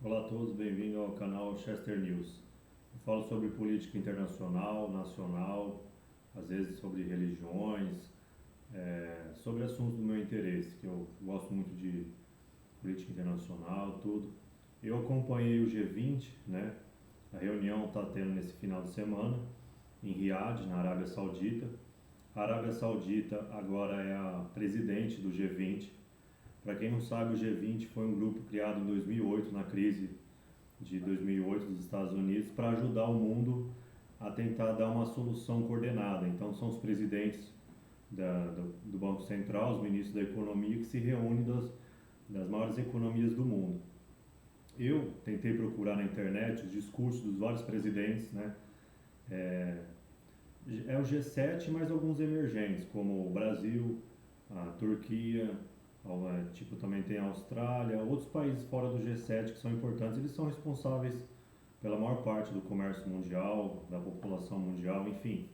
Olá a todos, bem-vindo ao canal Chester News. Eu falo sobre política internacional, nacional, às vezes sobre religiões, sobre assuntos do meu interesse, que eu gosto muito de política internacional, tudo. Eu acompanhei o G20, né? A reunião está tendo nesse final de semana em Riad, na Arábia Saudita. A Arábia Saudita agora é a presidente do G20. Para quem não sabe, o G20 foi um grupo criado em 2008, na crise de 2008 dos Estados Unidos, para ajudar o mundo a tentar dar uma solução coordenada. Então são os presidentes do Banco Central, os ministros da economia, que se reúnem das maiores economias do mundo. Eu tentei procurar na internet os discursos dos vários presidentes, né? É, é o G7, mas alguns emergentes, como o Brasil, a Turquia, tipo também tem a Austrália, outros países fora do G7 que são importantes, eles são responsáveis pela maior parte do comércio mundial, da população mundial, enfim.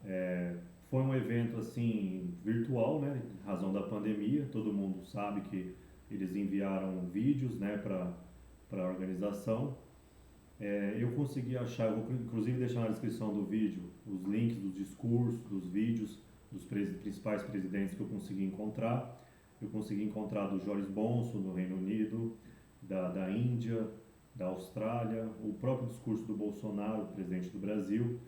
É, foi um evento assim virtual, né, em razão da pandemia. Todo mundo sabe que eles enviaram vídeos, né, para a organização. Eu consegui achar, eu vou inclusive deixar na descrição do vídeo os links dos discursos, dos vídeos dos principais presidentes que eu consegui encontrar. Eu consegui encontrar do Boris Johnson no Reino Unido, da Índia, da Austrália, o próprio discurso do Bolsonaro, presidente do Brasil.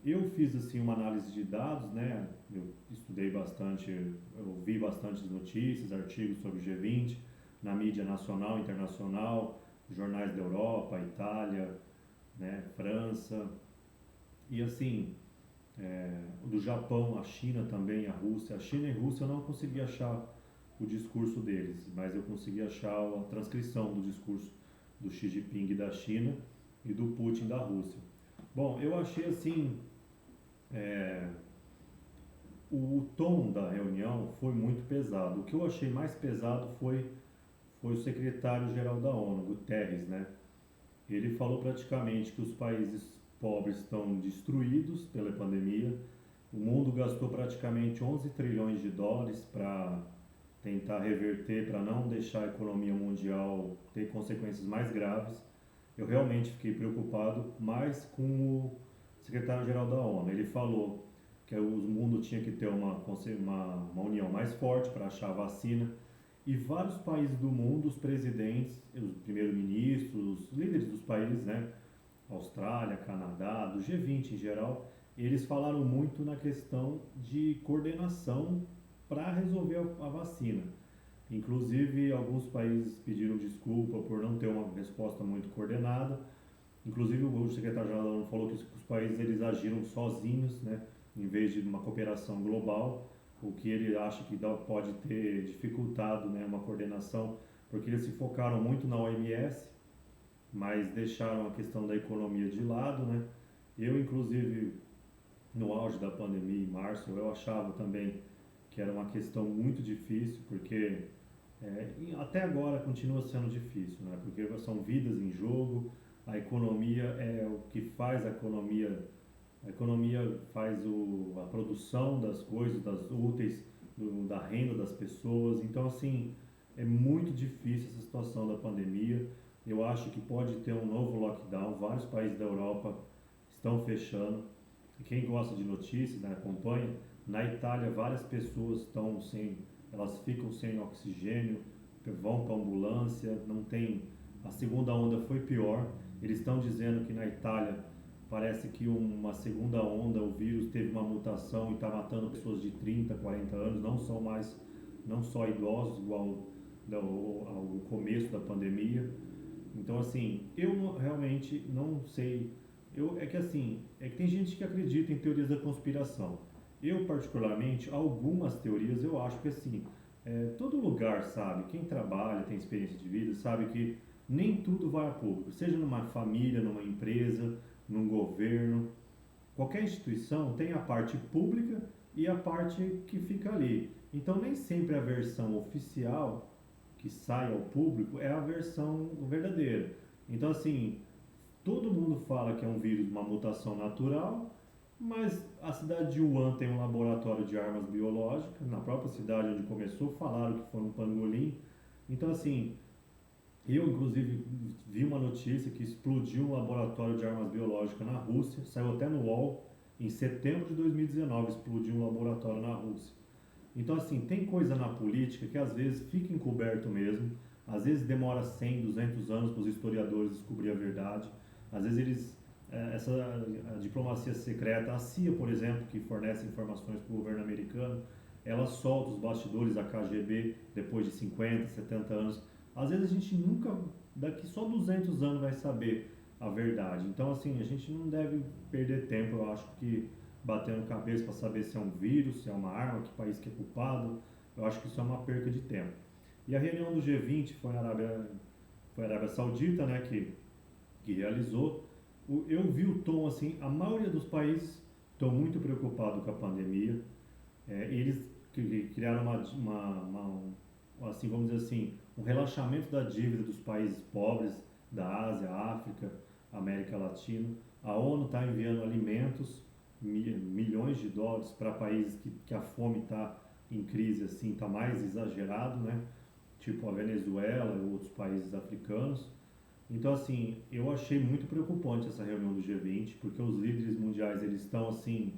Eu fiz assim uma análise de dados, né? Eu estudei bastante, eu vi bastante notícias, artigos sobre o G20 na mídia nacional, internacional, jornais da Europa, Itália, né, França e assim do Japão, a China também, a Rússia. A China e a Rússia eu não consegui achar o discurso deles, mas eu consegui achar a transcrição do discurso do Xi Jinping da China e do Putin da Rússia. Bom, eu achei assim, é, o tom da reunião foi muito pesado. O que eu achei mais pesado foi o secretário-geral da ONU, Guterres, né? Ele falou praticamente que os países pobres estão destruídos pela pandemia. O mundo gastou praticamente 11 trilhões de dólares para tentar reverter, para não deixar a economia mundial ter consequências mais graves. Eu realmente fiquei preocupado mais com o secretário-geral da ONU. Ele falou que o mundo tinha que ter uma união mais forte para achar a vacina. E vários países do mundo, os presidentes, os primeiros-ministros, os líderes dos países, né? Austrália, Canadá, do G20 em geral, eles falaram muito na questão de coordenação para resolver a vacina. Inclusive, alguns países pediram desculpa por não ter uma resposta muito coordenada. Inclusive, o secretário-geral da ONU falou que os países eles agiram sozinhos, né, em vez de uma cooperação global, o que ele acha que pode ter dificultado, né, uma coordenação, porque eles se focaram muito na OMS, mas deixaram a questão da economia de lado, né? Eu, inclusive, no auge da pandemia, em março, eu achava também que era uma questão muito difícil, porque e até agora continua sendo difícil, né? Porque são vidas em jogo, a economia é o que faz a economia faz a produção das coisas, das úteis, da renda das pessoas. Então, assim, é muito difícil essa situação da pandemia. Eu acho que pode ter um novo lockdown. Vários países da Europa estão fechando. E quem gosta de notícias, né, acompanha, na Itália várias pessoas estão sem, elas ficam sem oxigênio, vão para ambulância, não tem, a segunda onda foi pior. Eles estão dizendo que na Itália parece que uma segunda onda, o vírus teve uma mutação e está matando pessoas de 30, 40 anos, não só idosos, igual ao começo da pandemia. Então, assim, realmente não sei. É que assim, é que tem gente que acredita em teorias da conspiração. Eu, particularmente, algumas teorias eu acho que assim, todo lugar sabe, quem trabalha, tem experiência de vida, sabe que nem tudo vai a público, seja numa família, numa empresa, num governo, qualquer instituição tem a parte pública e a parte que fica ali. Então nem sempre a versão oficial que sai ao público é a versão verdadeira. Então assim, todo mundo fala que é um vírus, uma mutação natural, mas a cidade de Wuhan tem um laboratório de armas biológicas, na própria cidade onde começou falaram que foi um pangolim. Então assim, Eu, inclusive, vi uma notícia que explodiu um laboratório de armas biológicas na Rússia, saiu até no UOL, em setembro de 2019 explodiu um laboratório na Rússia. Então, assim, tem coisa na política que às vezes fica encoberto mesmo, às vezes demora 100, 200 anos para os historiadores descobrir a verdade, às vezes essa a diplomacia secreta, a CIA, por exemplo, que fornece informações para o governo americano, ela solta os bastidores da KGB depois de 50, 70 anos. Às vezes a gente nunca, daqui só 200 anos vai saber a verdade. Então, assim, a gente não deve perder tempo, eu acho que batendo cabeça para saber se é um vírus, se é uma arma, que país que é culpado. Eu acho que isso é uma perca de tempo. E a reunião do G20 foi a Arábia Saudita, né, que realizou. Eu vi o tom assim, a maioria dos países estão muito preocupados com a pandemia. Eles criaram assim, vamos dizer assim, um relaxamento da dívida dos países pobres da Ásia, África, América Latina. A ONU está enviando alimentos, milhões de dólares para países que a fome está em crise, assim, está mais exagerado, né? Tipo a Venezuela e outros países africanos. Então, assim, eu achei muito preocupante essa reunião do G20, porque os líderes mundiais eles estão assim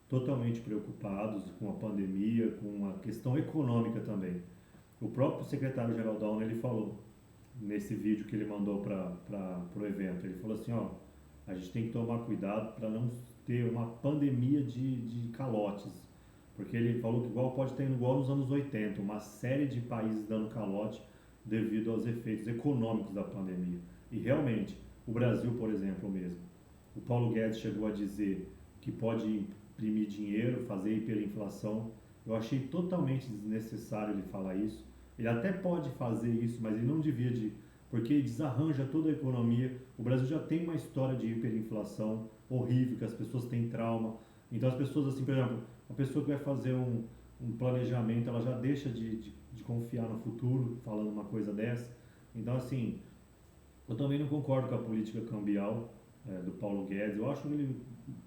totalmente preocupados com a pandemia, com a questão econômica também. O próprio secretário-geral da ONU ele falou nesse vídeo que ele mandou para o evento, ele falou assim, ó, a gente tem que tomar cuidado para não ter uma pandemia de calotes, porque ele falou que igual pode ter igual nos anos 80, uma série de países dando calote devido aos efeitos econômicos da pandemia. E realmente, o Brasil, por exemplo, mesmo, o Paulo Guedes chegou a dizer que pode imprimir dinheiro, fazer hiperinflação. Eu achei totalmente desnecessário ele falar isso. Ele até pode fazer isso, mas ele não devia de, porque desarranja toda a economia. O Brasil já tem uma história de hiperinflação horrível, que as pessoas têm trauma. Então as pessoas, assim, por exemplo, a pessoa que vai fazer um planejamento, ela já deixa de confiar no futuro, falando uma coisa dessa. Então, assim, eu também não concordo com a política cambial do Paulo Guedes. Eu acho ele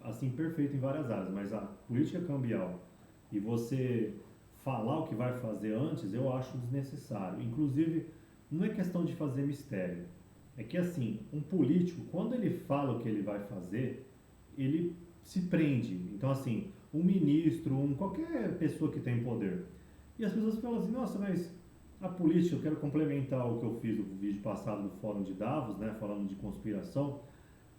assim perfeito em várias áreas, mas a política cambial e você falar o que vai fazer antes, eu acho desnecessário. Inclusive, não é questão de fazer mistério. É que assim, um político, quando ele fala o que ele vai fazer, ele se prende. Então, assim, um ministro, qualquer pessoa que tem poder. E as pessoas falam assim, nossa, mas a política, eu quero complementar o que eu fiz no vídeo passado do Fórum de Davos, né, falando de conspiração.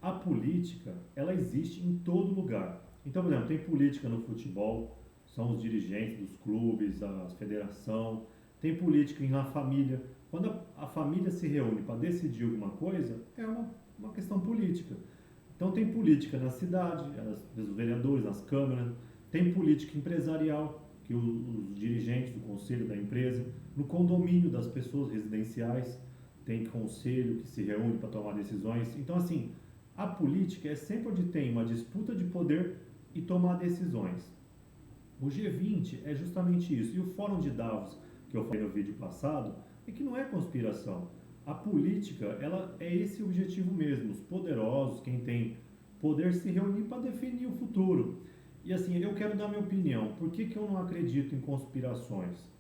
A política, ela existe em todo lugar. Então, por exemplo, tem política no futebol, são os dirigentes dos clubes, a federação. Tem política na família. Quando a família se reúne para decidir alguma coisa, é uma questão política. Então tem política na cidade, os vereadores, nas câmaras, tem política empresarial, que os dirigentes do conselho da empresa, no condomínio das pessoas residenciais, tem conselho que se reúne para tomar decisões. Então, assim, a política é sempre onde tem uma disputa de poder e tomar decisões. O G20 é justamente isso. E o Fórum de Davos, que eu falei no vídeo passado, é que não é conspiração. A política, ela é esse objetivo mesmo. Os poderosos, quem tem poder, se reunir para definir o futuro. E assim, eu quero dar minha opinião. Por que eu não acredito em conspirações?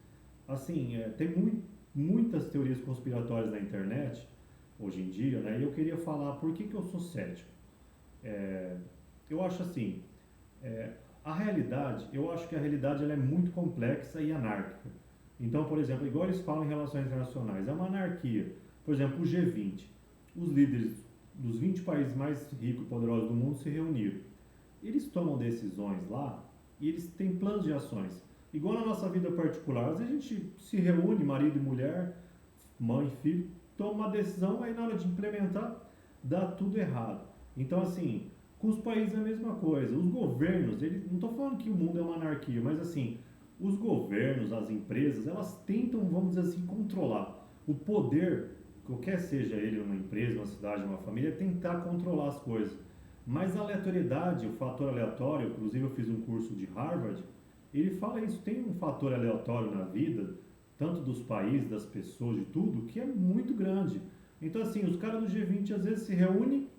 Assim, tem muitas teorias conspiratórias na internet, hoje em dia, né? E eu queria falar por que eu sou cético. É, eu acho assim, é, a realidade, eu acho que a realidade ela é muito complexa e anárquica. Então, por exemplo, igual eles falam em relações internacionais, é uma anarquia. Por exemplo, o G20, os líderes dos 20 países mais ricos e poderosos do mundo se reuniram. Eles tomam decisões lá e eles têm planos de ações. Igual na nossa vida particular, às vezes a gente se reúne, marido e mulher, mãe e filho, toma uma decisão, aí na hora de implementar, dá tudo errado. Então, assim, com os países é a mesma coisa. Os governos, não estou falando que o mundo é uma anarquia, mas assim, os governos, as empresas, elas tentam, vamos dizer assim, controlar. O poder, qualquer seja ele numa empresa, uma cidade, uma família, é tentar controlar as coisas. Mas a aleatoriedade, o fator aleatório, inclusive eu fiz um curso de Harvard, ele fala isso, tem um fator aleatório na vida, tanto dos países, das pessoas, de tudo, que é muito grande. Então, assim, os caras do G20 às vezes se reúnem,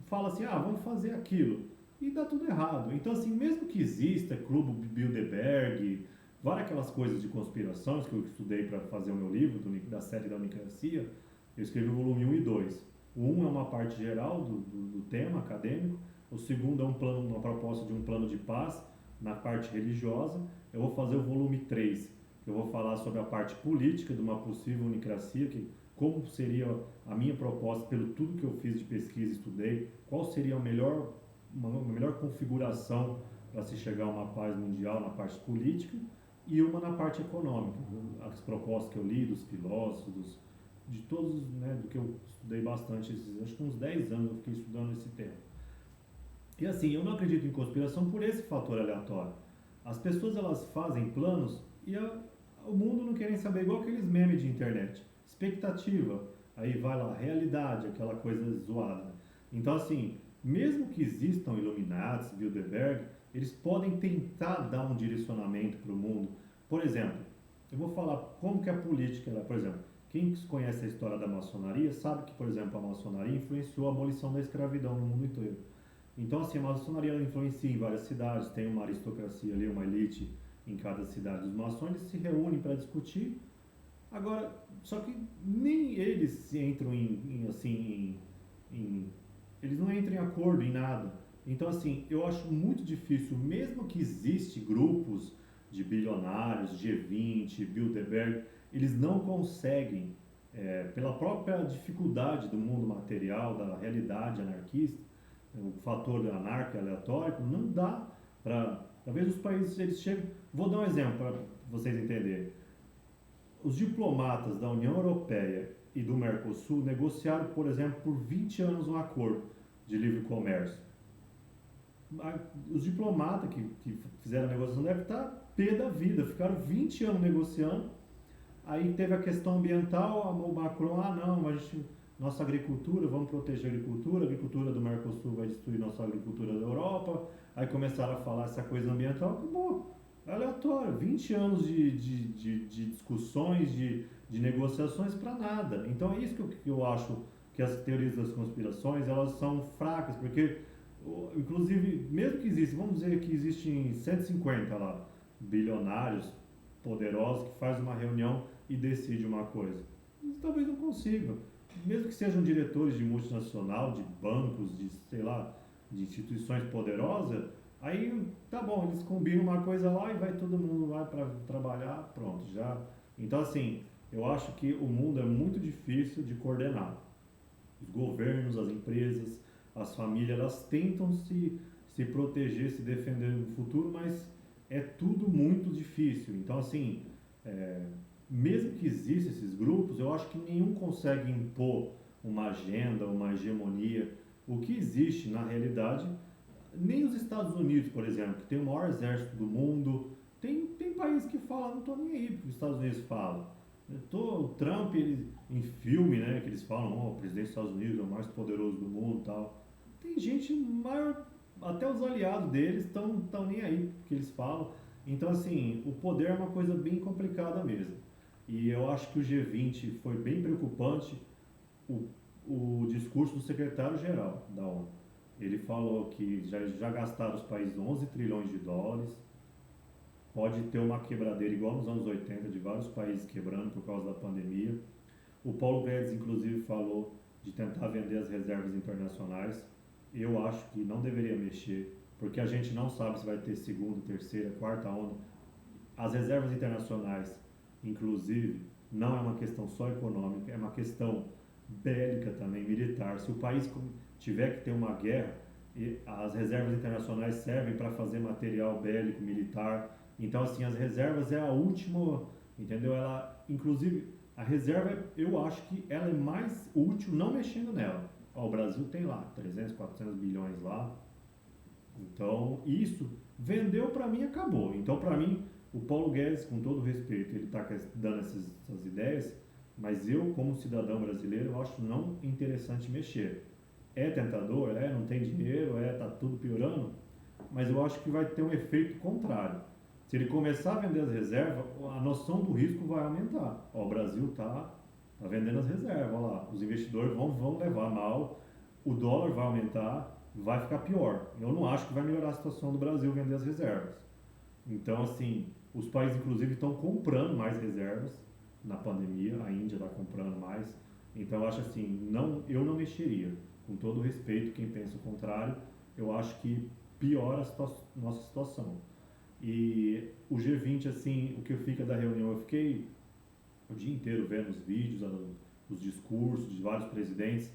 falam assim, ah, vamos fazer aquilo, e dá tudo errado. Então, assim, mesmo que exista Clube Bilderberg, várias aquelas coisas de conspirações que eu estudei para fazer o meu livro, da série da Unicracia. Eu escrevi o volume 1 e 2. O 1 é uma parte geral do tema acadêmico, o segundo é uma proposta de um plano de paz na parte religiosa. Eu vou fazer o volume 3, que eu vou falar sobre a parte política de uma possível unicracia, como seria a minha proposta, pelo tudo que eu fiz de pesquisa e estudei, qual seria uma melhor configuração para se chegar a uma paz mundial na parte política, e uma na parte econômica, as propostas que eu li dos filósofos, de todos, né, do que eu estudei bastante, acho que uns 10 anos eu fiquei estudando esse tema. E assim, eu não acredito em conspiração por esse fator aleatório. As pessoas elas fazem planos e o mundo não querem saber, igual aqueles memes de internet. Expectativa, aí vai lá, realidade, aquela coisa zoada. Então assim, mesmo que existam Illuminati, Bilderberg, eles podem tentar dar um direcionamento para o mundo. Por exemplo, eu vou falar como que a política, por exemplo, quem conhece a história da maçonaria sabe que, por exemplo, a maçonaria influenciou a abolição da escravidão no mundo inteiro. Então, assim, a maçonaria ela influencia em várias cidades, tem uma aristocracia ali, uma elite em cada cidade dos maçons, eles se reúnem para discutir. Agora, só que nem eles entram eles não entram em acordo em nada. Então, assim, eu acho muito difícil, mesmo que existe grupos de bilionários, G20, Bilderberg, eles não conseguem, pela própria dificuldade do mundo material, da realidade anarquista, o fator anarco aleatório, não dá para... Talvez os países, eles chegam... Vou dar um exemplo para vocês entenderem. Os diplomatas da União Europeia e do Mercosul negociaram, por exemplo, por 20 anos um acordo de livre comércio. Os diplomatas que fizeram a negociação devem estar pé da vida, ficaram 20 anos negociando. Aí teve a questão ambiental, o Macron, não, mas nossa agricultura, vamos proteger a agricultura do Mercosul vai destruir nossa agricultura da Europa. Aí começaram a falar essa coisa ambiental, acabou. É aleatório, 20 anos de discussões, de negociações para nada. Então é isso que eu acho que as teorias das conspirações, elas são fracas, porque, inclusive, mesmo que existem, vamos dizer que existem 150 lá, bilionários poderosos que fazem uma reunião e decidem uma coisa. Eles talvez não consigam. Mesmo que sejam diretores de multinacional, de bancos, de, sei lá, de instituições poderosas, aí tá bom, eles combinam uma coisa lá e vai todo mundo lá para trabalhar, pronto, já. Então assim, eu acho que o mundo é muito difícil de coordenar. Os governos, as empresas, as famílias, elas tentam se proteger, se defender no futuro, mas é tudo muito difícil. Então assim, mesmo que existam esses grupos, eu acho que nenhum consegue impor uma agenda, uma hegemonia. O que existe na realidade, nem os Estados Unidos, por exemplo, que tem o maior exército do mundo, tem país que fala, não estou nem aí porque os Estados Unidos falam. O Trump, em filme, né, que eles falam, o presidente dos Estados Unidos é o mais poderoso do mundo e tal. Tem gente maior, até os aliados deles estão nem aí porque eles falam. Então, assim, o poder é uma coisa bem complicada mesmo. E eu acho que o G20 foi bem preocupante, o discurso do secretário-geral da ONU. Ele falou que já gastaram os países 11 trilhões de dólares, pode ter uma quebradeira igual nos anos 80, de vários países quebrando por causa da pandemia. O Paulo Guedes, inclusive, falou de tentar vender as reservas internacionais. Eu acho que não deveria mexer, porque a gente não sabe se vai ter segunda, terceira, quarta onda. As reservas internacionais, inclusive, não é uma questão só econômica, é uma questão bélica também, militar. Se o país tiver que ter uma guerra, as reservas internacionais servem para fazer material bélico, militar. Então, assim, as reservas é a última, entendeu? Ela, inclusive, a reserva, eu acho que ela é mais útil não mexendo nela. Ó, o Brasil tem lá 300, 400 bilhões lá. Então, isso vendeu para mim e acabou. Então, para mim, o Paulo Guedes, com todo respeito, ele está dando essas ideias, mas eu, como cidadão brasileiro, eu acho não interessante mexer. É tentador? Não tem dinheiro? Tá tudo piorando? Mas eu acho que vai ter um efeito contrário. Se ele começar a vender as reservas, a noção do risco vai aumentar. Ó, o Brasil está vendendo as reservas, ó lá, os investidores vão levar mal, o dólar vai aumentar, vai ficar pior. Eu não acho que vai melhorar a situação do Brasil vender as reservas. Então, assim, Os países, inclusive, estão comprando mais reservas na pandemia. A Índia está comprando mais. Então, eu acho assim, não, eu não mexeria. Com todo respeito, quem pensa o contrário, eu acho que piora a nossa situação. E o G20, assim, o que fica da reunião, eu fiquei o dia inteiro vendo os vídeos, os discursos de vários presidentes.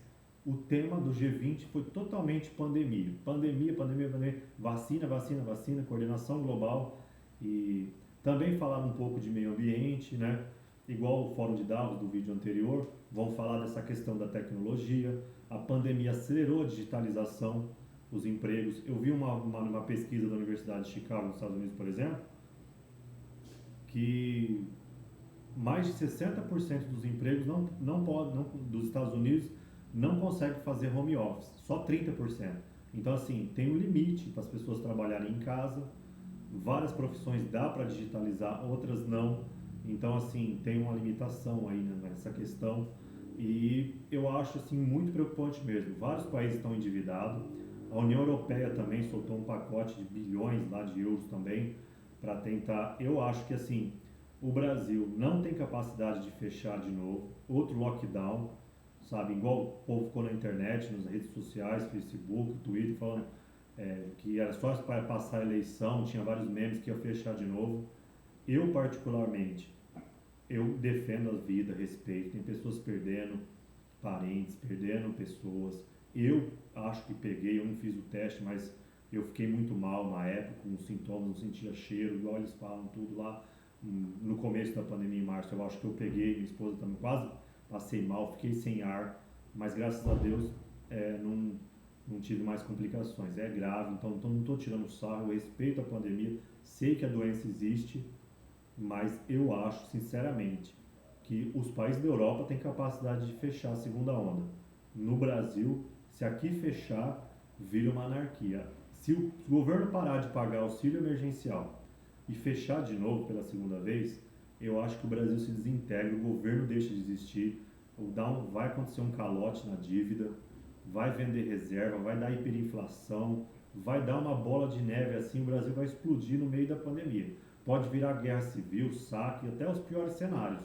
O tema do G20 foi totalmente pandemia. Pandemia, pandemia, pandemia. Vacina, vacina, vacina, coordenação global. E também falaram um pouco de meio ambiente, né? Igual o Fórum de Davos do vídeo anterior, vão falar dessa questão da tecnologia. A pandemia acelerou a digitalização, os empregos. Eu vi uma pesquisa da Universidade de Chicago, nos Estados Unidos, por exemplo, que mais de 60% dos empregos dos Estados Unidos não consegue fazer home office, só 30%. Então, assim, tem um limite para as pessoas trabalharem em casa. Várias profissões dá para digitalizar, outras não. Então, assim, tem uma limitação aí, né, nessa questão. E eu acho, assim, muito preocupante mesmo. Vários países estão endividados. A União Europeia também soltou um pacote de bilhões lá de euros também para tentar. Eu acho que, assim, o Brasil não tem capacidade de fechar de novo. Outro lockdown, sabe? Igual o povo ficou na internet, nas redes sociais, Facebook, Twitter, falando que era só para passar a eleição, tinha vários memes que ia fechar de novo. Eu, particularmente, eu defendo a vida, respeito. Tem pessoas perdendo parentes, perdendo pessoas. Eu acho que peguei, eu não fiz o teste, mas eu fiquei muito mal na época, com os sintomas, não sentia cheiro, igual eles falam tudo lá. No começo da pandemia, em março, eu acho que eu peguei, minha esposa também quase passei mal, fiquei sem ar, mas graças a Deus não tive mais complicações. É grave, então não estou tirando sarro, eu respeito a pandemia, sei que a doença existe, mas eu acho, sinceramente, que os países da Europa têm capacidade de fechar a segunda onda. No Brasil, se aqui fechar, vira uma anarquia. Se o governo parar de pagar auxílio emergencial e fechar de novo pela segunda vez, eu acho que o Brasil se desintegra, o governo deixa de existir, vai acontecer um calote na dívida, vai vender reserva, vai dar hiperinflação, vai dar uma bola de neve assim, o Brasil vai explodir no meio da pandemia. Pode virar guerra civil, saque, até os piores cenários.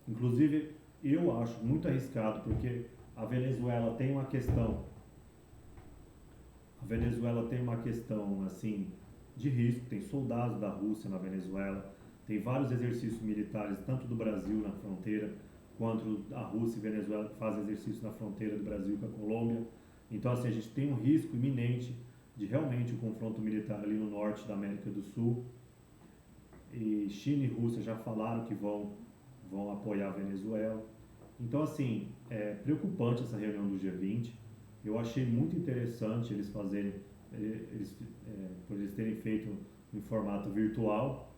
Inclusive, eu acho muito arriscado, porque a Venezuela tem uma questão, assim, de risco, tem soldados da Rússia na Venezuela, tem vários exercícios militares, tanto do Brasil na fronteira, quanto a Rússia e Venezuela que fazem exercício na fronteira do Brasil com a Colômbia. Então, assim, a gente tem um risco iminente de realmente um confronto militar ali no norte da América do Sul. E China e Rússia já falaram que vão apoiar a Venezuela. Então, assim, é preocupante essa reunião do G20. Eu achei muito interessante eles fazerem, por eles terem feito em formato virtual,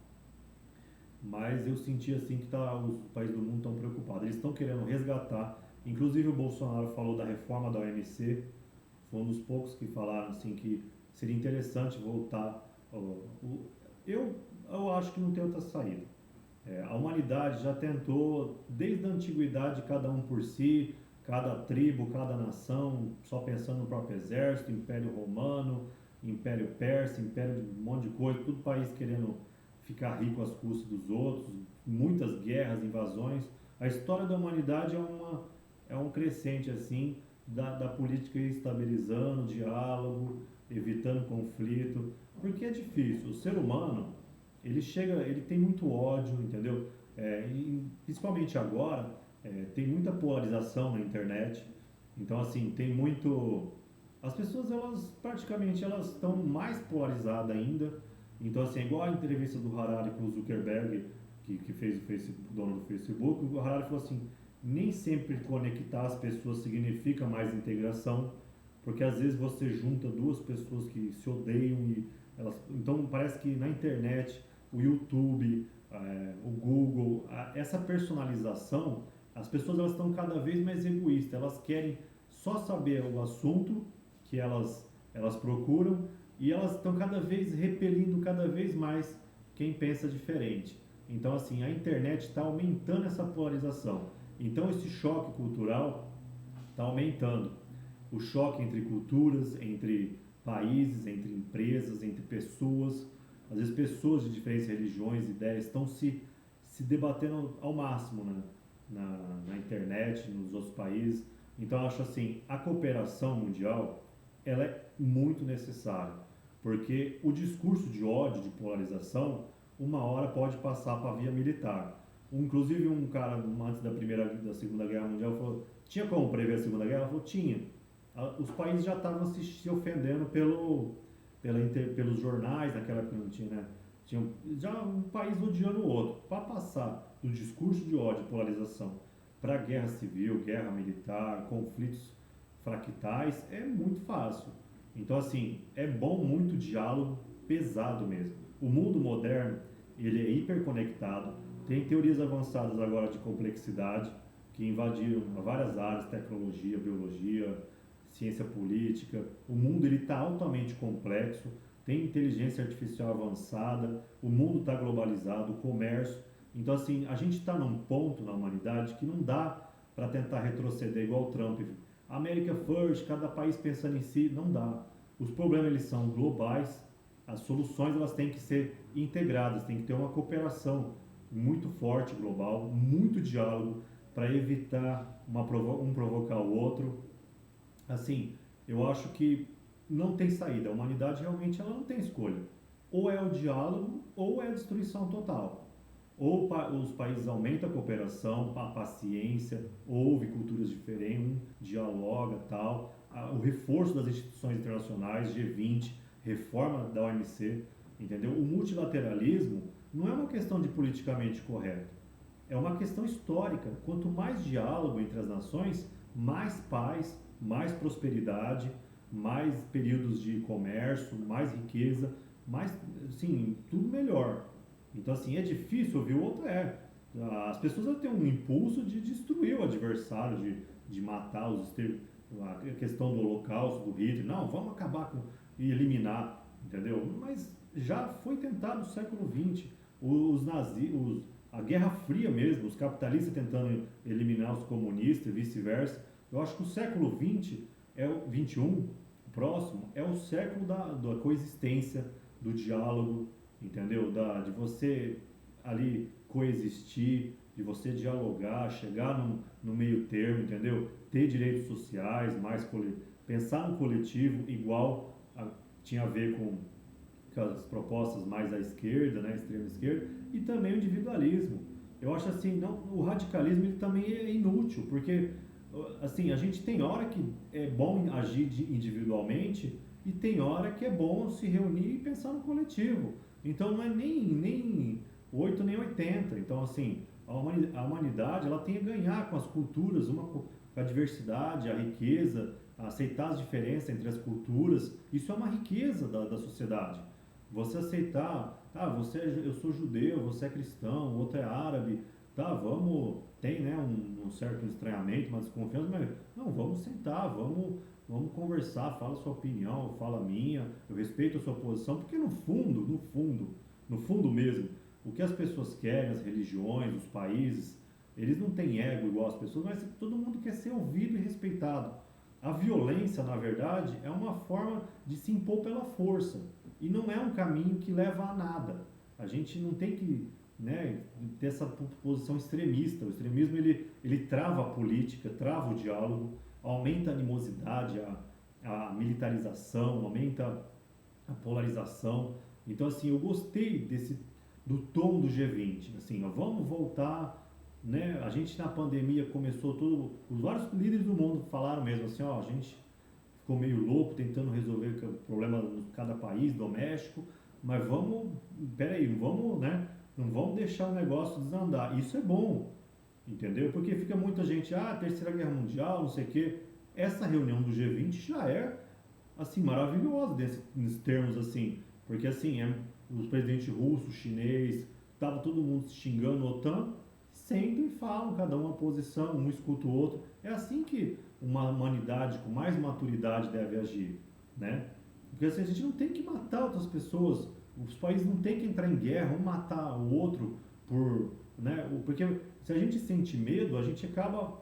mas eu senti assim que os países do mundo estão preocupados. Eles estão querendo resgatar. Inclusive o Bolsonaro falou da reforma da OMC. Foi um dos poucos que falaram assim que seria interessante voltar. Eu acho que não tem outra saída. A humanidade já tentou, desde a antiguidade, cada um por si, cada tribo, cada nação, só pensando no próprio exército, Império Romano, Império Persa, Império de um monte de coisa, tudo país querendo ficar rico às custas dos outros, muitas guerras, invasões. A história da humanidade é um crescente assim, da política estabilizando, diálogo, evitando conflito, porque é difícil. O ser humano, ele tem muito ódio, entendeu? E principalmente agora, tem muita polarização na internet. Então, assim, tem muito. As pessoas, elas praticamente elas estão mais polarizadas ainda. Então, assim, igual a entrevista do Harari com o Zuckerberg, que fez o Facebook, dono do Facebook, o Harari falou assim: nem sempre conectar as pessoas significa mais integração, porque às vezes você junta duas pessoas que se odeiam e elas. Então, parece que na internet, o YouTube, o Google, essa personalização, as pessoas elas estão cada vez mais egoístas, elas querem só saber o assunto que elas procuram e elas estão cada vez repelindo cada vez mais quem pensa diferente. Então, assim, a internet está aumentando essa polarização. Então, esse choque cultural está aumentando. O choque entre culturas, entre países, entre empresas, entre pessoas. às vezes pessoas de diferentes religiões, ideias, estão se debatendo ao máximo, né? Na internet, nos outros países. Então, eu acho assim, a cooperação mundial, ela é muito necessária, porque o discurso de ódio, de polarização, uma hora pode passar para a via militar. Inclusive, um cara, antes da Segunda Guerra Mundial, falou, tinha como prever a Segunda Guerra? Ele falou, tinha. Os países já estavam se ofendendo pelos jornais, naquela época não tinha, né? Tinha já um país odiando o outro. Para passar do discurso de ódio e polarização para guerra civil, guerra militar, conflitos fractais, é muito fácil. Então, assim, é bom muito diálogo pesado mesmo. O mundo moderno, ele é hiperconectado, tem teorias avançadas agora de complexidade, que invadiram várias áreas, tecnologia, biologia, ciência política. O mundo está altamente complexo, tem inteligência artificial avançada, o mundo está globalizado, o comércio. Então, assim, a gente está num ponto na humanidade que não dá para tentar retroceder igual o Trump. America First, cada país pensando em si, não dá. Os problemas, eles são globais, as soluções, elas têm que ser integradas, tem que ter uma cooperação muito forte global, muito diálogo para evitar um provocar o outro. Assim, eu acho que não tem saída. A humanidade realmente ela não tem escolha. Ou é o diálogo ou é a destruição total. Ou os países aumentam a cooperação, a paciência, ouve culturas diferentes, um dialoga, tal, o reforço das instituições internacionais, G20, reforma da OMC, entendeu? O multilateralismo não é uma questão de politicamente correto, é uma questão histórica. Quanto mais diálogo entre as nações, mais paz, mais prosperidade, mais períodos de comércio, mais riqueza, mais, sim, tudo melhor. Então, assim, é difícil ouvir o outro, é. As pessoas têm um impulso de destruir o adversário, de matar a questão do holocausto, do Hitler. Não, vamos acabar com e eliminar, entendeu? Mas já foi tentado no século XX. A Guerra Fria mesmo, os capitalistas tentando eliminar os comunistas e vice-versa. Eu acho que o século XX, o XXI, próximo, é o século da coexistência, do diálogo, entendeu? De você ali coexistir, de você dialogar, chegar no meio termo, entendeu? Ter direitos sociais, pensar no coletivo igual tinha a ver com as propostas mais à esquerda, né, extrema esquerda, e também o individualismo. Eu acho assim, não, o radicalismo ele também é inútil, porque assim, a gente tem hora que é bom agir individualmente e tem hora que é bom se reunir e pensar no coletivo. Então não é nem 8 nem 80. Então, assim, a humanidade ela tem a ganhar com as culturas, com a diversidade, a riqueza, a aceitar as diferenças entre as culturas. Isso é uma riqueza da sociedade. Você aceitar, eu sou judeu, você é cristão, o outro é árabe, tem, né, um certo estranhamento, uma desconfiança, mas não, vamos sentar, vamos conversar, fala a sua opinião, fala a minha, eu respeito a sua posição, porque no fundo mesmo, o que as pessoas querem, as religiões, os países, eles não têm ego igual as pessoas, mas todo mundo quer ser ouvido e respeitado. A violência, na verdade, é uma forma de se impor pela força, e não é um caminho que leva a nada. A gente não tem que, né, ter essa posição extremista. O extremismo ele trava a política, trava o diálogo, aumenta a animosidade, a militarização, aumenta a polarização. Então, assim, eu gostei do tom do G20. Assim, ó, vamos voltar, né? A gente na pandemia começou os vários líderes do mundo falaram mesmo assim, ó, a gente ficou meio louco tentando resolver o problema de cada país doméstico, mas né? Não vamos deixar o negócio desandar. Isso é bom, entendeu? Porque fica muita gente, Terceira Guerra Mundial, não sei o quê. Essa reunião do G20 já é, assim, maravilhosa nesses termos, assim. Porque, assim, os presidentes russos, chinês, estava todo mundo se xingando a OTAN, sentam e falam, cada um a posição, um escuta o outro. É assim que uma humanidade com mais maturidade deve agir, né? Porque assim, a gente não tem que matar outras pessoas, os países não têm que entrar em guerra, um matar o outro né? Porque se a gente sente medo, a gente acaba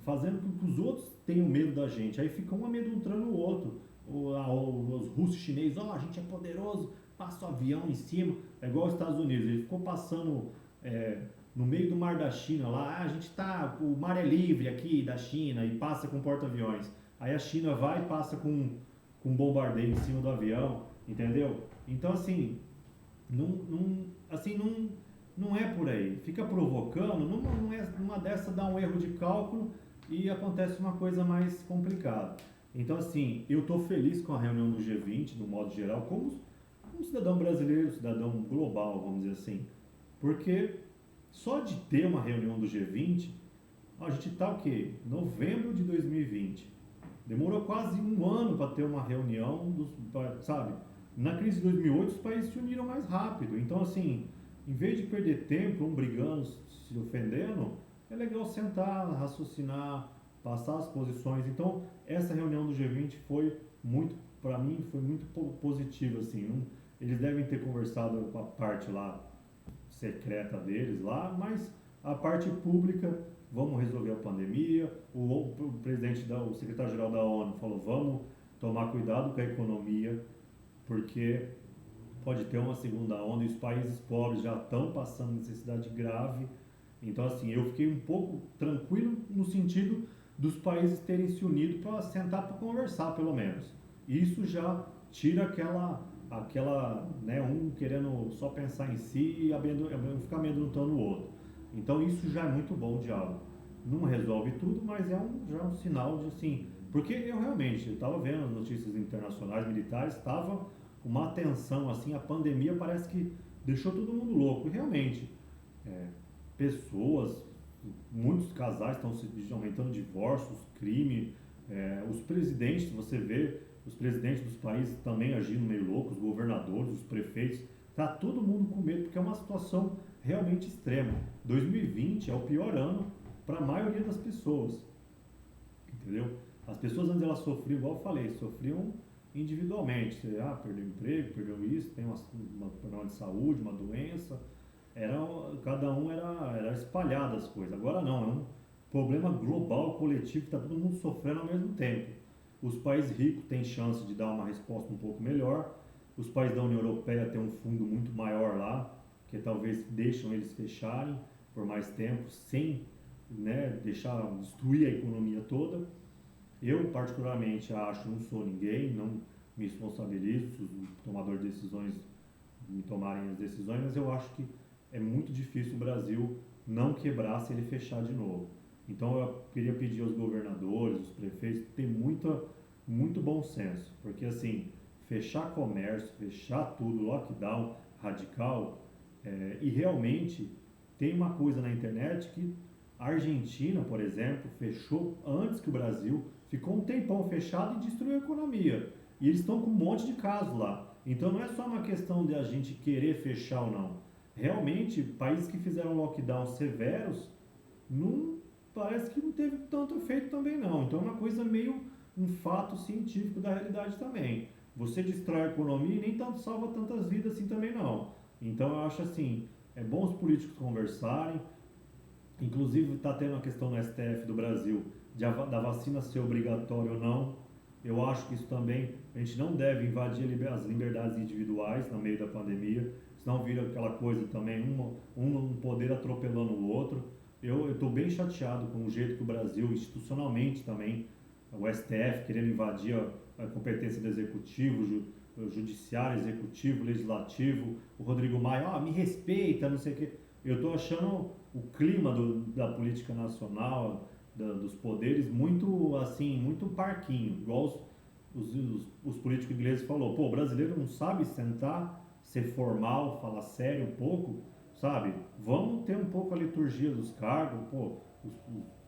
fazendo com que os outros tenham medo da gente, aí fica um amedrontando o outro. Os russos chineses, a gente é poderoso, passa o avião em cima, é igual os Estados Unidos, ele ficou passando no meio do mar da China lá, a gente tá, o mar é livre aqui da China e passa com porta-aviões. Aí a China vai e passa com bombardeio em cima do avião, entendeu? Então assim, não é por aí. Fica provocando, numa dessa dá um erro de cálculo e acontece uma coisa mais complicada. Então, assim, eu estou feliz com a reunião do G20, no modo geral, como um cidadão brasileiro, cidadão global, vamos dizer assim. Porque só de ter uma reunião do G20, a gente está o quê? Novembro de 2020. Demorou quase um ano para ter uma reunião, sabe? Na crise de 2008, os países se uniram mais rápido. Então, assim, em vez de perder tempo, um brigando, se ofendendo, é legal sentar, raciocinar, passar as posições. Então, essa reunião do G20 foi muito, para mim, foi muito positiva, assim. Eles devem ter conversado com a parte lá secreta deles lá, mas a parte pública, vamos resolver a pandemia. O presidente, o secretário-geral da ONU falou, vamos tomar cuidado com a economia, porque pode ter uma segunda onda e os países pobres já estão passando necessidade grave. Então, assim, eu fiquei um pouco tranquilo no sentido dos países terem se unido para sentar para conversar, pelo menos. Isso já tira aquela, né, um querendo só pensar em si e ficar amedrontando o outro. Então, isso já é muito bom, o diálogo. Não resolve tudo, mas já é um sinal de, assim, porque eu realmente estava vendo as notícias internacionais, militares, estava uma atenção, assim, a pandemia parece que deixou todo mundo louco. E realmente, pessoas, muitos casais estão aumentando divórcios, crime, os presidentes, você vê, os presidentes dos países também agindo meio loucos, os governadores, os prefeitos, tá todo mundo com medo, porque é uma situação realmente extrema. 2020 é o pior ano para a maioria das pessoas, entendeu? As pessoas antes elas sofriam, igual eu falei, sofriam individualmente, perdeu emprego, perdeu isso, tem uma problema de saúde, uma doença, cada um era espalhado as coisas. Agora não, é um problema global, coletivo, que está todo mundo sofrendo ao mesmo tempo. Os países ricos têm chance de dar uma resposta um pouco melhor, os países da União Europeia têm um fundo muito maior lá, que talvez deixam eles fecharem por mais tempo, sem, né, destruir a economia toda. Eu, particularmente, acho, não sou ninguém, não me responsabilizo se os tomadores de decisões me tomarem as decisões, mas eu acho que é muito difícil o Brasil não quebrar se ele fechar de novo. Então eu queria pedir aos governadores, os prefeitos, ter muito bom senso, porque assim, fechar comércio, fechar tudo, lockdown radical, e realmente tem uma coisa na internet que a Argentina, por exemplo, fechou antes que o Brasil, ficou um tempão fechado e destruiu a economia. E eles estão com um monte de casos lá. Então não é só uma questão de a gente querer fechar ou não. Realmente, países que fizeram lockdowns severos, parece que não teve tanto efeito também não. Então é uma coisa meio um fato científico da realidade também. Você destrói a economia e nem tanto salva tantas vidas assim também não. Então eu acho assim, é bom os políticos conversarem. Inclusive está tendo a questão no STF do Brasil da vacina ser obrigatória ou não. Eu acho que isso também, a gente não deve invadir as liberdades individuais no meio da pandemia, senão vira aquela coisa também, um poder atropelando o outro. Eu estou bem chateado com o jeito que o Brasil, institucionalmente também, o STF querendo invadir a competência do executivo, judiciário, executivo, legislativo, o Rodrigo Maia, me respeita, não sei o quê. Eu estou achando o clima da política nacional, dos poderes, muito assim, muito parquinho, igual os políticos ingleses falaram, o brasileiro não sabe sentar, ser formal, falar sério um pouco, sabe? Vamos ter um pouco a liturgia dos cargos, os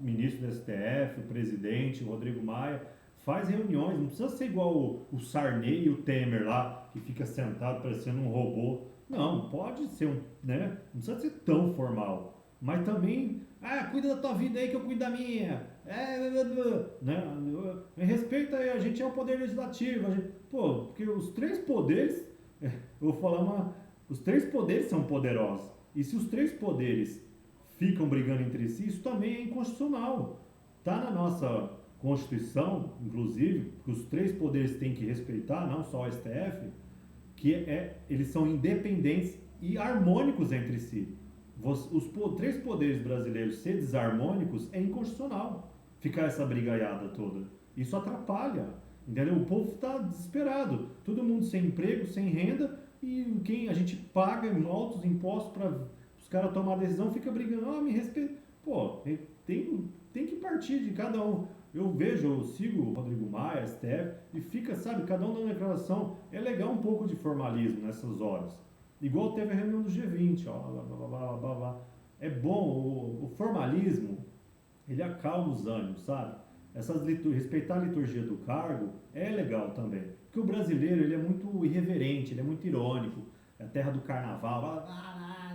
ministros do STF, o presidente, o Rodrigo Maia, faz reuniões, não precisa ser igual o Sarney e o Temer lá, que fica sentado parecendo um robô. Não, pode ser né? Não precisa ser tão formal. Mas também, cuida da tua vida aí que eu cuido da minha. Né? Respeita aí, a gente é o poder legislativo. Porque os três poderes, eu vou falar os três poderes são poderosos. E se os três poderes ficam brigando entre si, isso também é inconstitucional. Está na nossa Constituição, inclusive, que os três poderes têm que respeitar, não só o STF, eles são independentes e harmônicos entre si. Os três poderes brasileiros ser desarmônicos é inconstitucional ficar essa brigaiada toda. Isso atrapalha, entendeu? O povo está desesperado, todo mundo sem emprego, sem renda, e quem a gente paga altos impostos para os caras tomar a decisão, fica brigando, me respeita. Pô, tem que partir de cada um. Eu sigo o Rodrigo Maia, STF, e fica, sabe, cada um dando declaração. É legal um pouco de formalismo nessas horas. Igual teve a reunião do G20, ó, blá, blá, blá, blá, blá. É bom, o formalismo, ele acalma os ânimos, sabe? Respeitar a liturgia do cargo é legal também. Porque o brasileiro, ele é muito irreverente, ele é muito irônico. É a terra do carnaval,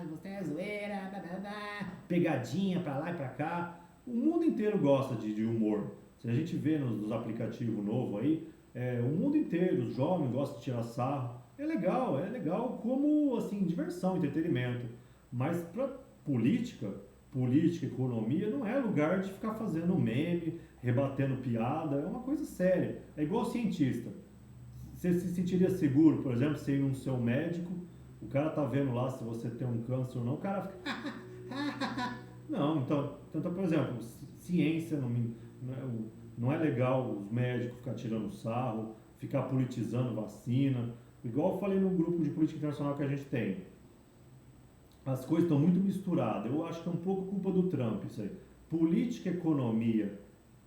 você é zoeira, blá, blá, blá, pegadinha pra lá e pra cá. O mundo inteiro gosta de humor. Se a gente vê nos aplicativos novos aí, o mundo inteiro, os jovens gostam de tirar sarro. É legal como, assim, diversão, entretenimento. Mas para política, economia, não é lugar de ficar fazendo meme, rebatendo piada, é uma coisa séria. É igual cientista. Você se sentiria seguro, por exemplo, você ir num seu médico, o cara tá vendo lá se você tem um câncer ou não, o cara fica... Não, então, por exemplo, ciência não é legal os médicos ficar tirando sarro, ficar politizando vacina. Igual eu falei no grupo de política internacional que a gente tem. As coisas estão muito misturadas. Eu acho que é um pouco culpa do Trump isso aí. Política, economia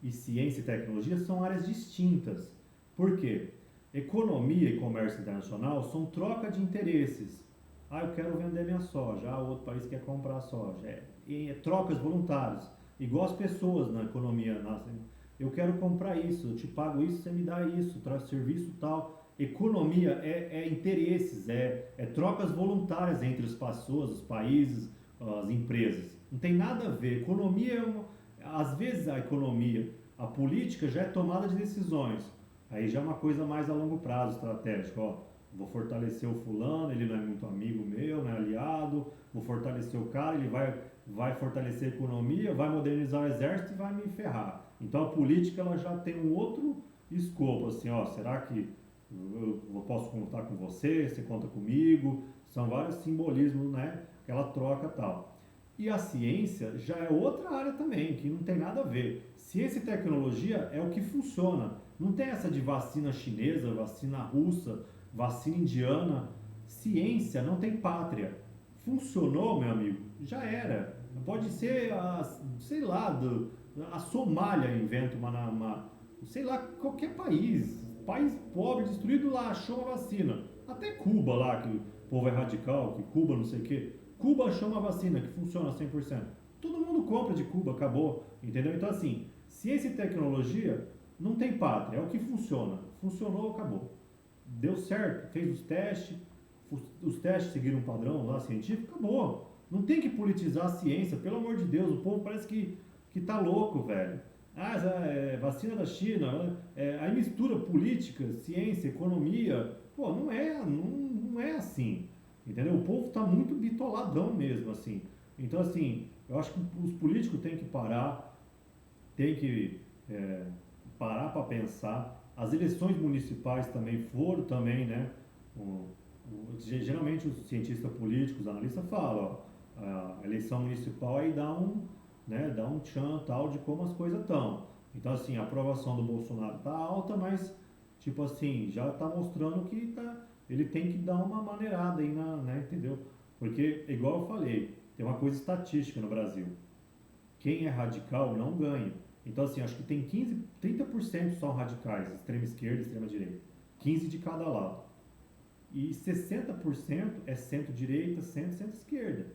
e ciência e tecnologia são áreas distintas. Por quê? Economia e comércio internacional são troca de interesses. Eu quero vender minha soja. O outro país quer comprar a soja. Trocas voluntárias. Igual as pessoas na economia. Eu quero comprar isso, eu te pago isso, você me dá isso, traz serviço tal. Economia é interesses, é trocas voluntárias entre as pessoas, os países, as empresas. Não tem nada a ver. Economia às vezes a política já é tomada de decisões. Aí já é uma coisa mais a longo prazo, estratégica. Vou fortalecer o fulano, ele não é muito amigo meu, não é aliado. Vou fortalecer o cara, ele vai fortalecer a economia, vai modernizar o exército e vai me ferrar. Então a política ela já tem um outro escopo, assim, será que eu posso contar com você, você conta comigo? São vários simbolismos, né? Aquela troca e tal. E a ciência já é outra área também, que não tem nada a ver. Ciência e tecnologia é o que funciona. Não tem essa de vacina chinesa, vacina russa, vacina indiana. Ciência não tem pátria. Funcionou, meu amigo? Já era. Pode ser, sei lá, a Somália inventa sei lá, qualquer país pobre, destruído lá, achou uma vacina. Até Cuba lá, que o povo é radical, que Cuba não sei o quê. Cuba achou uma vacina que funciona 100%. Todo mundo compra de Cuba, acabou. Entendeu? Então assim, ciência e tecnologia não tem pátria, é o que funciona. Funcionou, acabou. Deu certo, fez os testes seguiram um padrão lá científico, acabou. Não tem que politizar a ciência, pelo amor de Deus, o povo parece que tá louco, velho. Vacina da China, aí mistura política, ciência, economia. Pô, não é assim, entendeu? O povo tá muito bitoladão mesmo, assim. Então, assim, eu acho que os políticos têm que parar para pensar. As eleições municipais também foram também, né? Geralmente os cientistas políticos, os analistas falam, a eleição municipal aí dá um tchan tal de como as coisas estão. Então assim, a aprovação do Bolsonaro está alta, mas tipo assim, já está mostrando que ele tem que dar uma maneirada aí né, entendeu? Porque, igual eu falei, tem uma coisa estatística no Brasil. Quem é radical não ganha. Então assim, acho que tem 30% são radicais, extrema esquerda e extrema direita. 15 de cada lado. E 60% é centro-direita, centro-esquerda.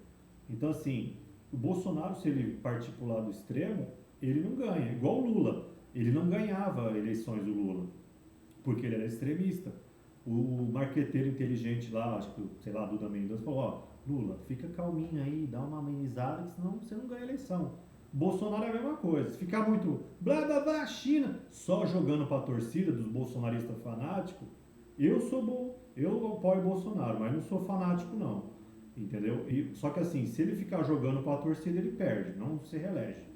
Então assim, o Bolsonaro, se ele partir para o lado extremo, ele não ganha. Igual o Lula. Ele não ganhava eleições do Lula, porque ele era extremista. O marqueteiro inteligente lá, acho que, sei lá, Duda Mendonça, falou, Lula, fica calminho aí, dá uma amenizada, que senão você não ganha eleição. Bolsonaro é a mesma coisa. Se ficar muito blá blá blá, China, só jogando para a torcida dos bolsonaristas fanáticos, eu apoio Bolsonaro, mas não sou fanático não. Entendeu? Só que assim, se ele ficar jogando para a torcida, ele perde, não se reelege.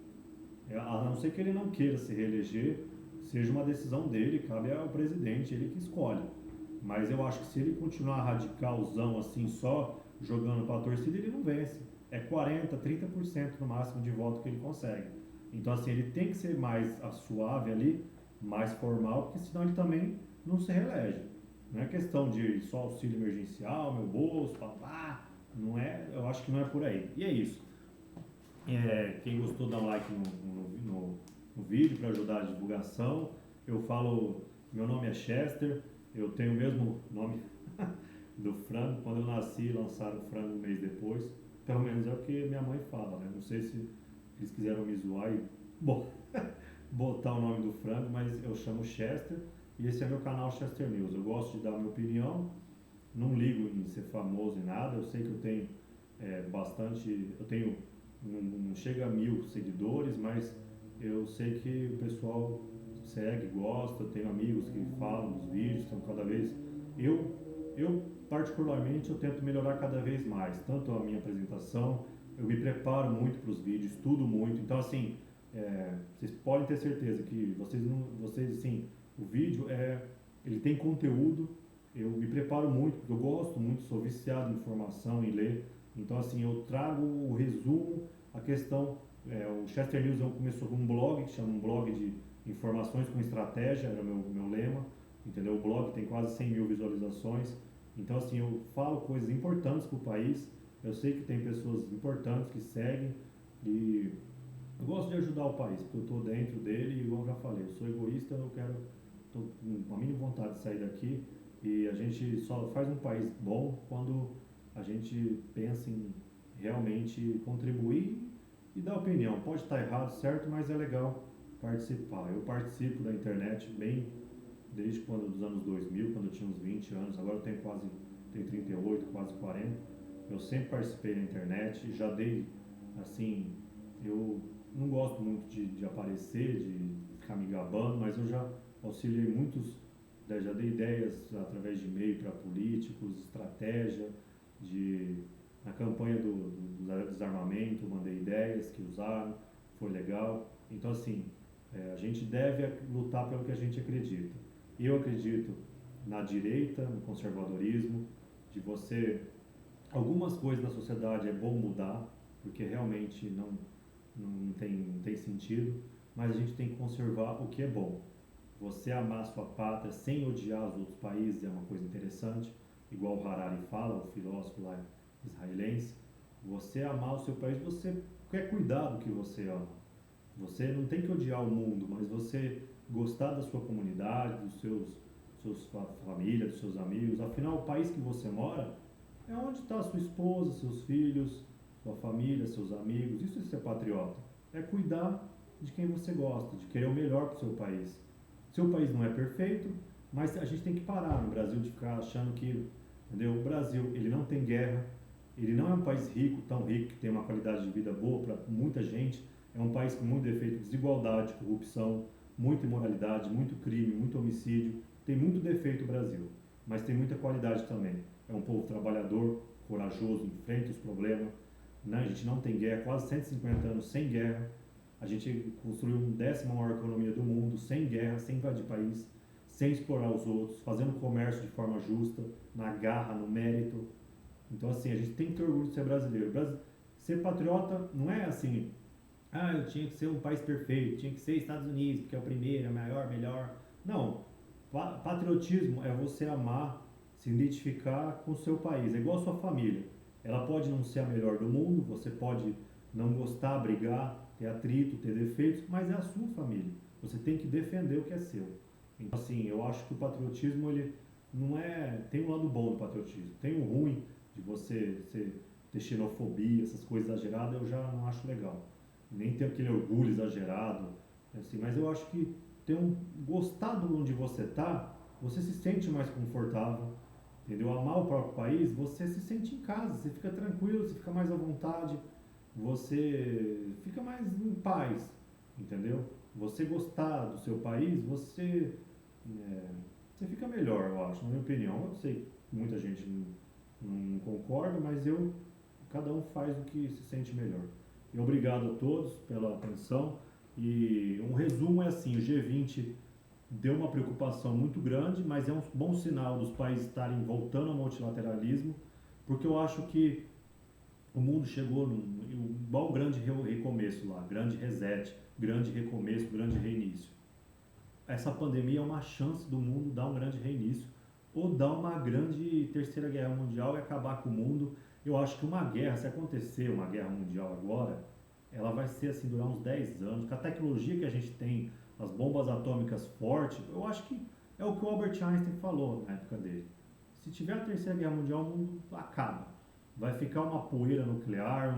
A não ser que ele não queira se reeleger, seja uma decisão dele, cabe ao presidente, ele que escolhe. Mas eu acho que se ele continuar radicalzão assim, só jogando para a torcida, ele não vence. É 40, 30% no máximo de voto que ele consegue. Então, assim, ele tem que ser mais suave ali, mais formal, porque senão ele também não se reelege. Não é questão de só auxílio emergencial, meu bolso, papá. Não é, eu acho que não é por aí. E é isso. Quem gostou, dá um like no vídeo para ajudar a divulgação. Eu falo, meu nome é Chester, eu tenho o mesmo nome do frango. Quando eu nasci, lançaram o frango um mês depois. Pelo menos é o que minha mãe fala, né? Não sei se eles quiseram me zoar e, bom, botar o nome do frango, mas eu chamo Chester e esse é meu canal Chester News. Eu gosto de dar a minha opinião, não ligo em ser famoso e nada. Eu sei que eu tenho bastante, eu tenho, não chega a 1000 seguidores, mas eu sei que o pessoal segue, gosta. Eu tenho amigos que falam dos vídeos, então cada vez eu, eu particularmente eu tento melhorar cada vez mais, tanto a minha apresentação, eu me preparo muito para os vídeos, estudo muito. Então assim, vocês podem ter certeza que vocês assim, o vídeo ele tem conteúdo. Eu me preparo muito, porque eu gosto muito, sou viciado em informação, em ler. Então, assim, eu trago o resumo, a questão. O Chester News começou com um blog, que chama um blog de informações com estratégia, era o meu lema. Entendeu? O blog tem quase 100 mil visualizações. Então, assim, eu falo coisas importantes para o país. Eu sei que tem pessoas importantes que seguem e eu gosto de ajudar o país, porque eu estou dentro dele e, igual eu já falei, eu sou egoísta, eu quero, estou com a mínima vontade de sair daqui. E a gente só faz um país bom quando a gente pensa em realmente contribuir e dar opinião. Pode estar errado, certo, mas é legal participar. Eu participo da internet bem desde quando dos anos 2000, quando eu tinha uns 20 anos. Agora eu tenho 38, quase 40. Eu sempre participei da internet, já dei, assim, eu não gosto muito de aparecer, de ficar me gabando, mas eu já auxiliei muitos. Já dei ideias através de e-mail para políticos, estratégia, na campanha do desarmamento, mandei ideias que usaram, foi legal. Então, assim, a gente deve lutar pelo que a gente acredita. Eu acredito na direita, no conservadorismo, de você. Algumas coisas na sociedade é bom mudar, porque realmente não tem sentido, mas a gente tem que conservar o que é bom. Você amar a sua pátria sem odiar os outros países é uma coisa interessante, igual o Harari fala, o filósofo lá israelense. Você amar o seu país, você quer cuidar do que você ama. Você não tem que odiar o mundo, mas você gostar da sua comunidade, sua família, dos seus amigos. Afinal, o país que você mora é onde está sua esposa, seus filhos, sua família, seus amigos. Isso é ser patriota. É cuidar de quem você gosta, de querer o melhor para o seu país. Seu país não é perfeito, mas a gente tem que parar no Brasil de ficar achando que, entendeu? O Brasil, ele não tem guerra, ele não é um país rico, tão rico, que tem uma qualidade de vida boa para muita gente. É um país com muito defeito, desigualdade, corrupção, muita imoralidade, muito crime, muito homicídio. Tem muito defeito o Brasil, mas tem muita qualidade também. É um povo trabalhador, corajoso, enfrenta os problemas. Né? A gente não tem guerra, quase 150 anos sem guerra. A gente construiu a 10ª maior economia do mundo, sem guerra, sem invadir país, sem explorar os outros, fazendo comércio de forma justa, na garra, no mérito. Então, assim, a gente tem que ter orgulho de ser brasileiro. Ser patriota não é assim, eu tinha que ser um país perfeito, tinha que ser Estados Unidos, porque é o primeiro, é o maior, melhor. Não. Patriotismo é você amar, se identificar com o seu país. É igual a sua família. Ela pode não ser a melhor do mundo, você pode não gostar, brigar, ter atrito, ter defeitos, mas é a sua família. Você tem que defender o que é seu. Então, assim, eu acho que o patriotismo, ele não é... Tem um lado bom do patriotismo. Tem o ruim de você ter xenofobia, essas coisas exageradas, eu já não acho legal. Nem ter aquele orgulho exagerado, assim, mas eu acho que gostar de onde você está, você se sente mais confortável, entendeu? Amar o próprio país, você se sente em casa, você fica tranquilo, você fica mais à vontade, você fica mais em paz, entendeu? Você gostar do seu país, você fica melhor, eu acho, na minha opinião. Eu sei que muita gente não concorda, mas cada um faz o que se sente melhor. E obrigado a todos pela atenção. E um resumo é assim: o G20 deu uma preocupação muito grande, mas é um bom sinal dos países estarem voltando ao multilateralismo, porque eu acho que o mundo chegou igual o grande recomeço lá, grande reset, grande recomeço, grande reinício. Essa pandemia é uma chance do mundo dar um grande reinício ou dar uma grande terceira guerra mundial e acabar com o mundo. Eu acho que uma guerra, se acontecer uma guerra mundial agora, ela vai ser assim, durar uns 10 anos. Com a tecnologia que a gente tem, as bombas atômicas fortes, eu acho que é o que o Albert Einstein falou na época dele. Se tiver a terceira guerra mundial, o mundo acaba. Vai ficar uma poeira nuclear,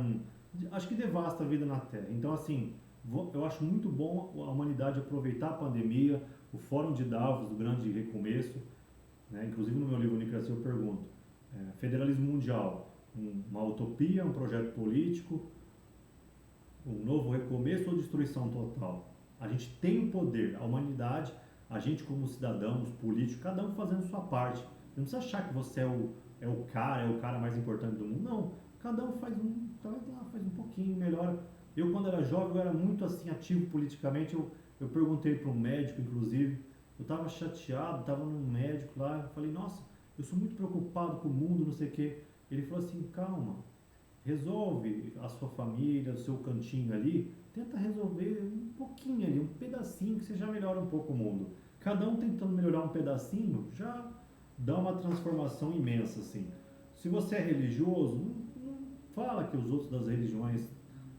acho que devasta a vida na Terra. Então, assim, eu acho muito bom a humanidade aproveitar a pandemia, o Fórum de Davos, do grande recomeço, né? Inclusive no meu livro Unicracia eu pergunto, federalismo mundial, uma utopia, um projeto político, um novo recomeço ou destruição total? A gente tem o poder, a humanidade, a gente como cidadãos, políticos, cada um fazendo sua parte. Não precisa achar que você é o cara mais importante do mundo. Não, cada um faz um pouquinho, melhor. Eu quando era jovem, eu era muito assim ativo politicamente. Eu perguntei para um médico, inclusive, eu estava chateado, estava num médico lá, eu falei, nossa, eu sou muito preocupado com o mundo, não sei o quê. Ele falou assim, calma, resolve a sua família, o seu cantinho ali, tenta resolver um pouquinho ali, um pedacinho que você já melhora um pouco o mundo. Cada um tentando melhorar um pedacinho já dá uma transformação imensa assim. Se você é religioso, não fala que os outros das religiões,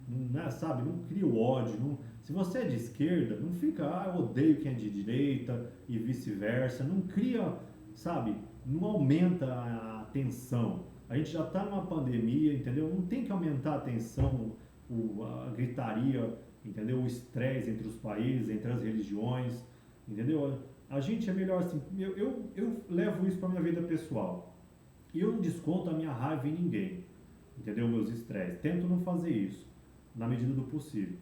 não, sabe, não cria o ódio. Não, se você é de esquerda, não fica, eu odeio quem é de direita e vice-versa. Não cria, sabe, não aumenta a tensão. A gente já está numa pandemia, entendeu? Não tem que aumentar a tensão, a gritaria, entendeu? O estresse entre os países, entre as religiões, entendeu? A gente é melhor assim. Eu levo isso para minha vida pessoal. E eu não desconto a minha raiva em ninguém, entendeu? Meus estresses. Tento não fazer isso, na medida do possível.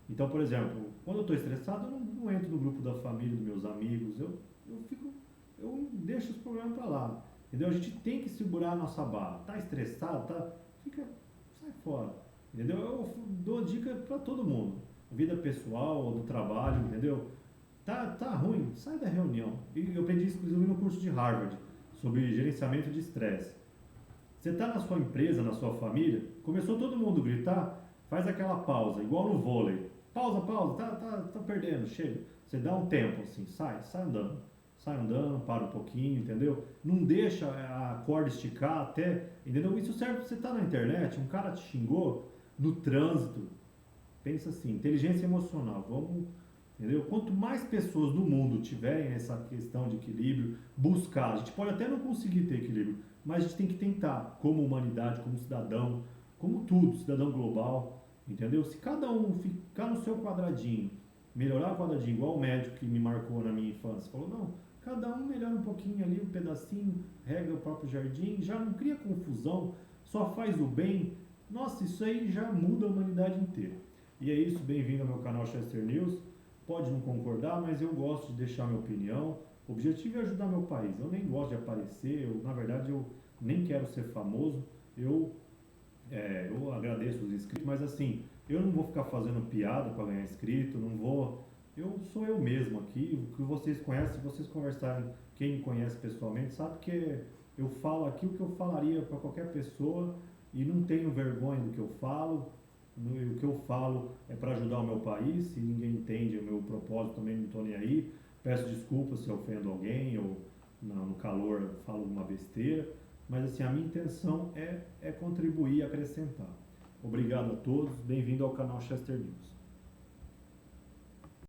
Então, por exemplo, quando eu estou estressado, eu não entro no grupo da família, dos meus amigos. Eu deixo os problemas para lá. Entendeu? A gente tem que segurar a nossa barra. Tá estressado, sai fora. Entendeu? Eu dou dica para todo mundo. Vida pessoal, do trabalho, entendeu? Tá ruim, sai da reunião. E eu aprendi isso inclusive no curso de Harvard, sobre gerenciamento de estresse. Você está na sua empresa, na sua família, começou todo mundo a gritar, faz aquela pausa, igual no vôlei. Pausa, tá perdendo, chega. Você dá um tempo assim, sai andando. Sai andando, para um pouquinho, entendeu? Não deixa a corda esticar até, entendeu? Isso serve para você estar na internet, um cara te xingou no trânsito. Pensa assim, inteligência emocional, vamos, entendeu? Quanto mais pessoas no mundo tiverem essa questão de equilíbrio, buscar, a gente pode até não conseguir ter equilíbrio, mas a gente tem que tentar, como humanidade, como cidadão, como tudo, cidadão global, entendeu? Se cada um ficar no seu quadradinho, melhorar o quadradinho, igual o médico que me marcou na minha infância, falou, não, cada um melhora um pouquinho ali, um pedacinho, rega o próprio jardim, já não cria confusão, só faz o bem. Nossa, isso aí já muda a humanidade inteira. E é isso, bem-vindo ao meu canal Chester News. Pode não concordar, mas eu gosto de deixar minha opinião. O objetivo é ajudar meu país. Eu nem gosto de aparecer, na verdade eu nem quero ser famoso. Eu agradeço os inscritos, mas assim, eu não vou ficar fazendo piada para ganhar inscrito, não vou. Eu sou eu mesmo aqui, o que vocês conhecem, se vocês conversarem, quem me conhece pessoalmente, sabe que eu falo aqui o que eu falaria para qualquer pessoa e não tenho vergonha do que eu falo. O que eu falo é para ajudar o meu país, se ninguém entende o meu propósito também não estou nem aí. Peço desculpas se eu ofendo alguém ou no calor falo alguma besteira, mas assim, a minha intenção é contribuir e acrescentar. Obrigado a todos, bem-vindo ao canal Chester News.